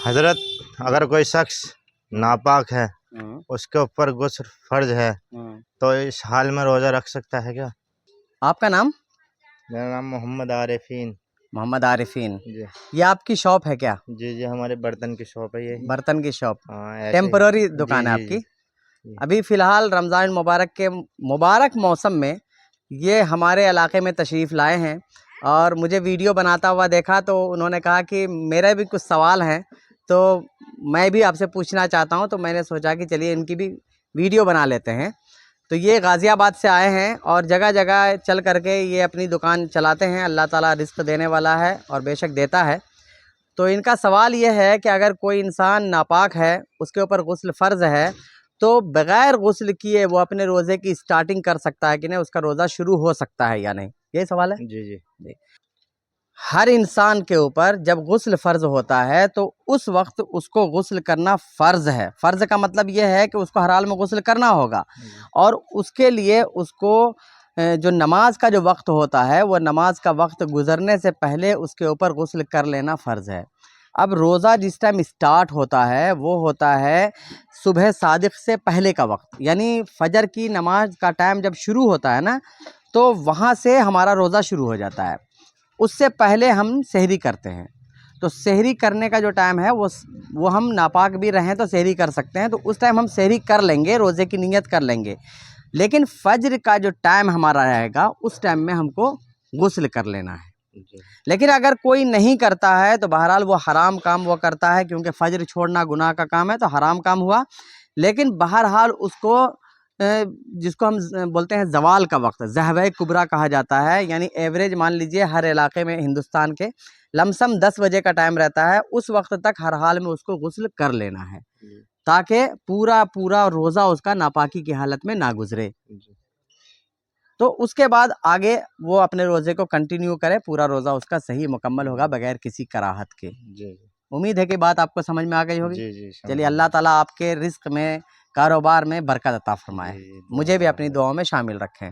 حضرت اگر کوئی شخص ناپاک ہے اس کے اوپر غسل فرض ہے تو اس حال میں روزہ رکھ سکتا ہے کیا؟ آپ کا نام؟ میرا نام محمد عارفین۔ محمد عارفین، جی یہ آپ کی شاپ ہے کیا؟ جی ہمارے برتن کی شاپ ہے یہ۔ برتن کی شاپ، ہاں ایسے ٹیمپرری دکان ہے آپ کی؟ جی۔ ابھی فی الحال رمضان مبارک کے مبارک موسم میں یہ ہمارے علاقے میں تشریف لائے ہیں اور مجھے ویڈیو بناتا ہوا دیکھا تو انہوں نے کہا کہ میرے بھی کچھ سوال ہیں تو میں بھی آپ سے پوچھنا چاہتا ہوں، تو میں نے سوچا کہ چلیے ان کی بھی ویڈیو بنا لیتے ہیں۔ تو یہ غازی آباد سے آئے ہیں اور جگہ جگہ چل کر کے یہ اپنی دکان چلاتے ہیں۔ اللہ تعالیٰ رزق دینے والا ہے اور بے شک دیتا ہے۔ تو ان کا سوال یہ ہے کہ اگر کوئی انسان ناپاک ہے، اس کے اوپر غسل فرض ہے، تو بغیر غسل کیے وہ اپنے روزے کی سٹارٹنگ کر سکتا ہے کہ نہیں، اس کا روزہ شروع ہو سکتا ہے یا نہیں؟ یہ سوال ہے۔ جی ہر انسان کے اوپر جب غسل فرض ہوتا ہے تو اس وقت اس کو غسل کرنا فرض ہے۔ فرض کا مطلب یہ ہے کہ اس کو ہر حال میں غسل کرنا ہوگا، اور اس کے لیے اس کو جو نماز کا جو وقت ہوتا ہے وہ نماز کا وقت گزرنے سے پہلے اس کے اوپر غسل کر لینا فرض ہے۔ اب روزہ جس ٹائم اسٹارٹ ہوتا ہے وہ ہوتا ہے صبح صادق سے پہلے کا وقت، یعنی فجر کی نماز کا ٹائم جب شروع ہوتا ہے نا، تو وہاں سے ہمارا روزہ شروع ہو جاتا ہے۔ اس سے پہلے ہم سحری کرتے ہیں، تو سحری کرنے کا جو ٹائم ہے وہ ہم ناپاک بھی رہیں تو سحری کر سکتے ہیں، تو اس ٹائم ہم سحری کر لیں گے، روزے کی نیت کر لیں گے۔ لیکن فجر کا جو ٹائم ہمارا رہے گا اس ٹائم میں ہم کو غسل کر لینا ہے۔ لیکن اگر کوئی نہیں کرتا ہے تو بہرحال وہ حرام کام وہ کرتا ہے، کیونکہ فجر چھوڑنا گناہ کا کام ہے تو حرام کام ہوا۔ لیکن بہرحال اس کو جس کو ہم بولتے ہیں زوال کا وقت، ظہوہ کبریٰ کہا جاتا ہے، یعنی ایوریج مان لیجئے ہر علاقے میں ہندوستان کے لمسم 10 بجے کا ٹائم رہتا ہے، اس وقت تک ہر حال میں اس کو غسل کر لینا ہے تاکہ پورا روزہ اس کا ناپاکی کی حالت میں نہ گزرے۔ تو اس کے بعد آگے وہ اپنے روزے کو کنٹینیو کرے، پورا روزہ اس کا صحیح مکمل ہوگا بغیر کسی کراہت کے۔ امید ہے کہ بات آپ کو سمجھ میں آ گئی ہوگی۔ چلیے اللہ تعالیٰ آپ کے رزق میں، کاروبار میں برکت عطا فرمائے، مجھے بھی اپنی دعاؤں میں شامل رکھیں۔